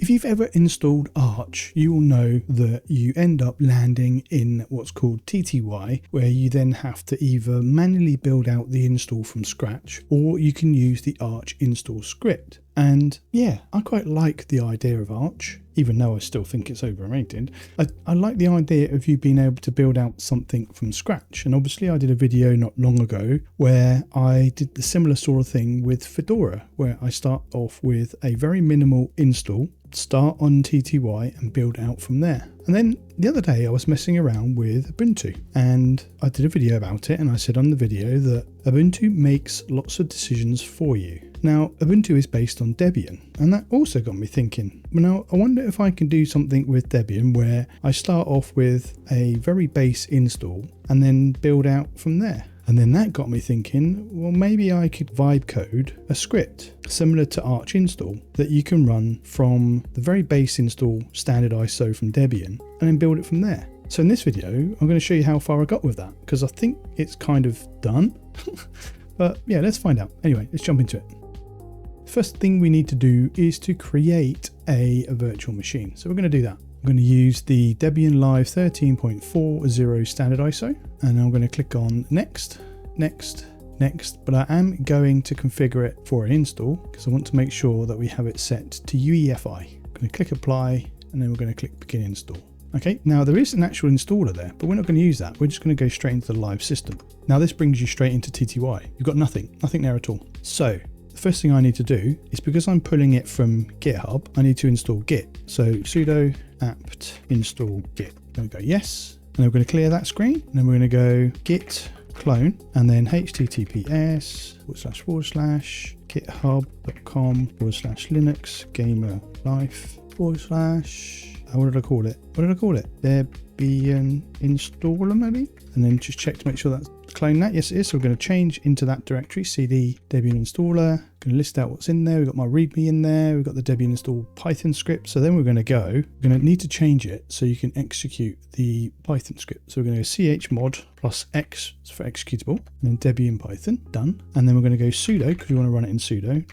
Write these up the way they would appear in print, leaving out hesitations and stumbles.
If you've ever installed Arch, you will know that you end up landing in what's called TTY, where you then have to either manually build out the install from scratch, or you can use the Arch install script. And yeah, I quite like the idea of Arch, even though I still think it's overrated. I like the idea of you being able to build out something from scratch. And obviously I did a video not long ago where I did the similar sort of thing with Fedora, where I start off with a very minimal install, start on TTY and build out from there. And then the other day I was messing around with Ubuntu and I did a video about it, and I said on the video that Ubuntu makes lots of decisions for you. Now, Ubuntu is based on Debian, and that also got me thinking, now I wonder if I can do something with Debian where I start off with a very base install and then build out from there. And then that got me thinking, well, maybe I could vibe code a script similar to Arch install that you can run from the very base install standard ISO from Debian and then build it from there. So in this video, I'm going to show you how far I got with that, because I think it's kind of done. But yeah, let's find out. Anyway, let's jump into it. First thing we need to do is to create a virtual machine. So we're going to do that. I'm going to use the Debian Live 13.40 standard ISO, and I'm going to click on next, next, next, but I am going to configure it for an install because I want to make sure that we have it set to UEFI. I'm going to click apply, and then we're going to click begin install. Okay, now there is an actual installer there, but we're not going to use that. We're just going to go straight into the live system. Now this brings you straight into TTY. You've got nothing there at all. So the first thing I need to do is, because I'm pulling it from GitHub, I need to install Git. So sudo apt install Git. There we go, yes. And then we're going to clear that screen. And then we're going to go git clone, and then https://github.com/linux gamer life/ what did I call it? Debian installer maybe? And then just check to make sure that's clone that. Yes, it is. So we're going to change into that directory, cd Debian installer. Going to list out what's in there. We've got my README in there. We've got the Debian install Python script. So then we're going to need to change it so you can execute the Python script. So we're going to go chmod plus x for executable, and then Debian Python, done. And then we're going to go sudo, because we want to run it in sudo,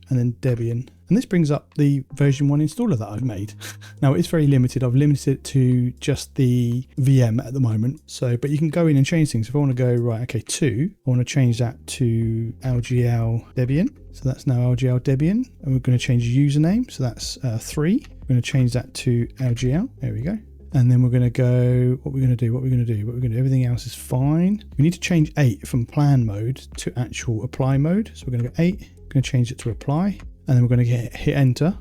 / and then Debian. And this brings up the version 1 installer that I've made. Now it's very limited. I've limited it to just the VM at the moment. So, but you can go in and change things. If I want to go, right, okay, 2, I want to change that to LGL Debian. So that's now LGL Debian. And we're going to change the username. So that's 3. We're going to change that to LGL. There we go. And then we're going to go, what we're going to do, everything else is fine. We need to change 8 from plan mode to actual apply mode. So we're going to go 8, we're going to change it to apply. And then we're going to hit enter,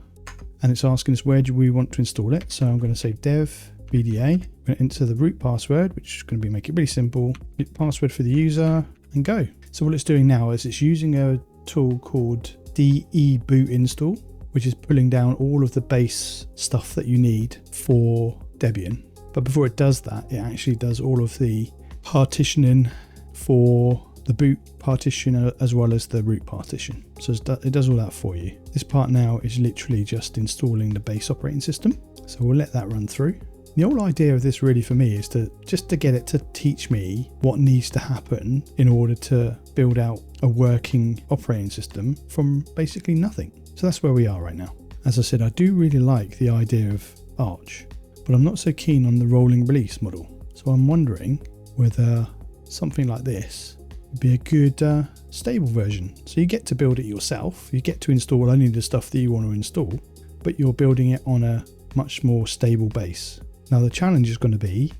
and it's asking us where do we want to install it. So I'm going to say dev bda. I'm going to enter the root password, which is going to make it really simple. Password for the user, and go. So what it's doing now is it's using a tool called deboot, which is pulling down all of the base stuff that you need for Debian. But before it does that, it actually does all of the partitioning for the boot partition as well as the root partition. So it does all that for you. This part now is literally just installing the base operating system. So we'll let that run through. The whole idea of this really for me is to get it to teach me what needs to happen in order to build out a working operating system from basically nothing. So that's where we are right now. As I said, I do really like the idea of Arch, but I'm not so keen on the rolling release model. So I'm wondering whether something like this be a good stable version. So you get to build it yourself, you get to install only the stuff that you want to install, but you're building it on a much more stable base. Now the challenge is going to be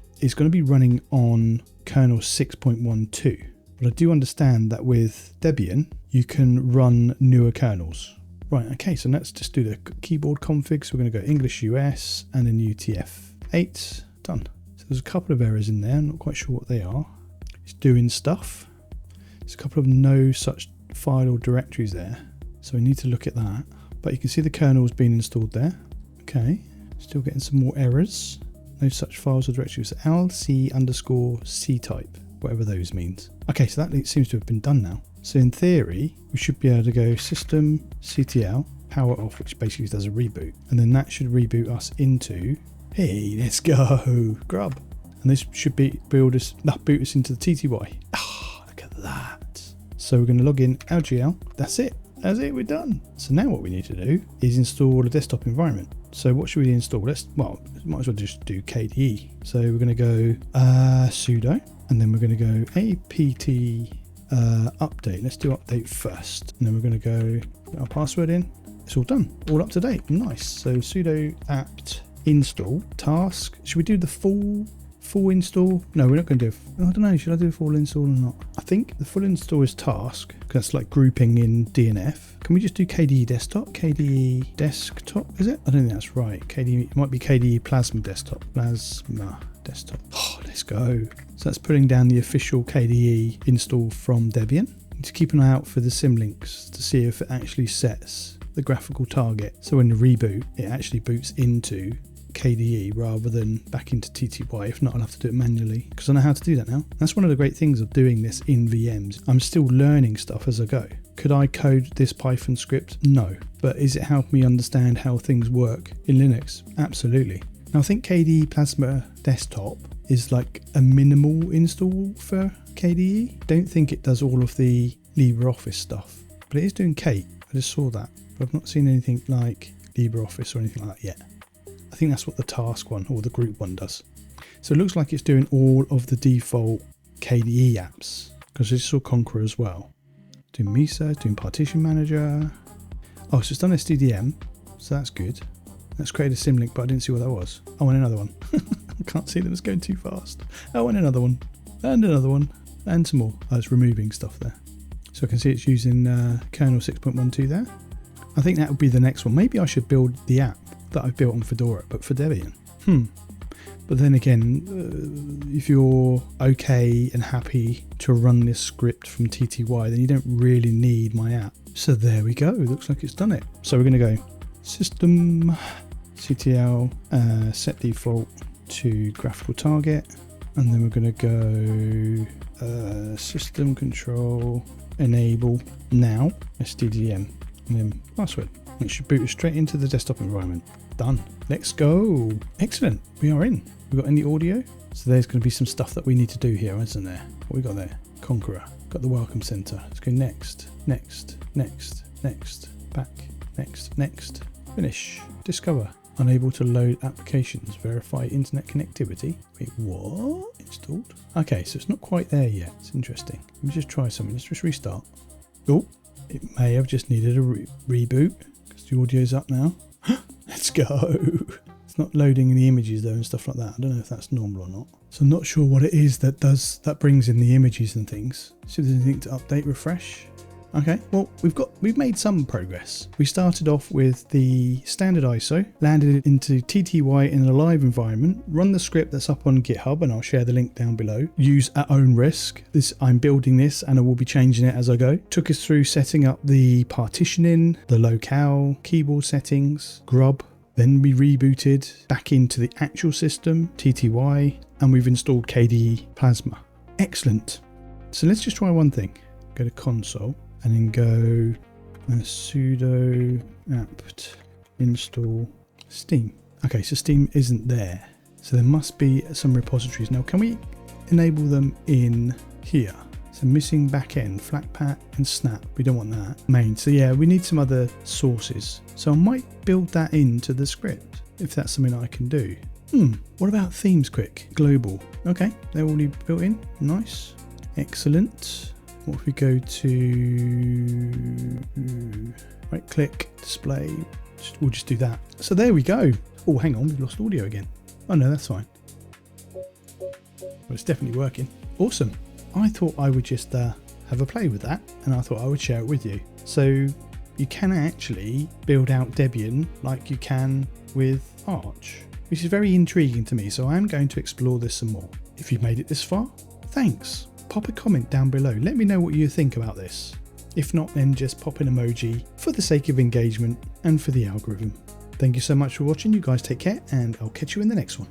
running on kernel 6.12, but I do understand that with Debian you can run newer kernels. Right, okay, so let's just do the keyboard config. So we're going to go English US and then UTF-8, done. So there's a couple of errors in there, I'm not quite sure what they are. It's doing stuff. There's a couple of no such file or directories there, so we need to look at that. But you can see the kernel's been installed there. Okay, still getting some more errors. No such files or directories. lc_c type, whatever those means. Okay, so that seems to have been done now. So in theory, we should be able to go systemctl power off, which basically does a reboot, and then that should reboot us into, hey, let's go, grub. And this should boot us into the TTY. Look at that. So we're going to log in LGL. That's it. That's it, we're done. So now what we need to do is install a desktop environment. So what should we install? Might as well just do KDE. So we're going to go sudo, and then we're going to go apt update. Let's do update first, and then we're going to go put our password in. It's all done, all up to date. Nice. So sudo apt install task. Should we do the full install? No, we're not going to do I don't know, should I do a full install or not? I think the full install is task, because that's like grouping in DNF. Can we just do KDE desktop? KDE desktop, is it? I don't think that's right. KDE, it might be KDE Plasma desktop. Plasma desktop. Oh, let's go. So that's putting down the official KDE install from Debian. Just keep an eye out for the symlinks to see if it actually sets the graphical target. So when you reboot, it actually boots into KDE rather than back into TTY. If not, I'll have to do it manually, because I know how to do that now. That's one of the great things of doing this in VMs. I'm still learning stuff as I go. Could I code this Python script? No. But is it helped me understand how things work in Linux? Absolutely. Now I think KDE Plasma Desktop is like a minimal install for KDE. Don't think it does all of the LibreOffice stuff, but it is doing Kate. I just saw that, but I've not seen anything like LibreOffice or anything like that yet. I think that's what the task one or the group one does. So it looks like it's doing all of the default KDE apps, because I just saw Conqueror as well. Doing Mesa, doing Partition Manager. Oh, so it's done SDDM, so that's good. Let's create a symlink, but I didn't see what that was. Oh, and another one. I can't see them, it's going too fast. Oh, and another one, and another one, and some more. Oh, it's removing stuff there. So I can see it's using kernel 6.12 there. I think that would be the next one. Maybe I should build the app that I've built on Fedora, but for Debian. But then again, if you're okay and happy to run this script from TTY, then you don't really need my app. So there we go. It looks like it's done it. So we're going to go system ctl set default to graphical target, and then we're going to go system control enable now SDDM, and then password. It should boot us straight into the desktop environment. Done. Let's go. Excellent. We are in. We've got any audio? So there's going to be some stuff that we need to do here, isn't there? What we got there? Conqueror. Got the welcome center. Let's go next, next, next, next, back, next, next. Finish. Discover. Unable to load applications. Verify internet connectivity. Wait, what? Installed? Okay, so it's not quite there yet. It's interesting. Let me just try something. Let's just restart. Oh, it may have just needed a reboot, because the audio's up now. Let's go. It's not loading the images though and stuff like that. I don't know if that's normal or not. So I'm not sure what it is that brings in the images and things. See if there's anything to update, refresh. Okay, well, we've made some progress. We started off with the standard ISO, landed it into TTY in a live environment, run the script that's up on GitHub, and I'll share the link down below. Use at own risk. I'm building this and I will be changing it as I go. Took us through setting up the partitioning, the locale, keyboard settings, grub. Then we rebooted back into the actual system, TTY, and we've installed KDE Plasma. Excellent. So let's just try one thing. Go to console. And then go sudo apt install Steam. Okay, so Steam isn't there. So there must be some repositories. Now, can we enable them in here? So missing backend, Flatpak and Snap. We don't want that. Main. So yeah, we need some other sources. So I might build that into the script if that's something I can do. What about themes quick? Global. Okay, they're already built in. Nice. Excellent. What if we go to right click, display, we'll just do that. So there we go. Oh, hang on, we've lost audio again. Oh no, that's fine. Well, it's definitely working. Awesome. I thought I would just have a play with that, and I thought I would share it with you. So you can actually build out Debian like you can with Arch, which is very intriguing to me. So I am going to explore this some more. If you've made it this far, thanks. Pop a comment down below. Let me know what you think about this. If not, then just pop an emoji for the sake of engagement and for the algorithm. Thank you so much for watching. You guys take care, and I'll catch you in the next one.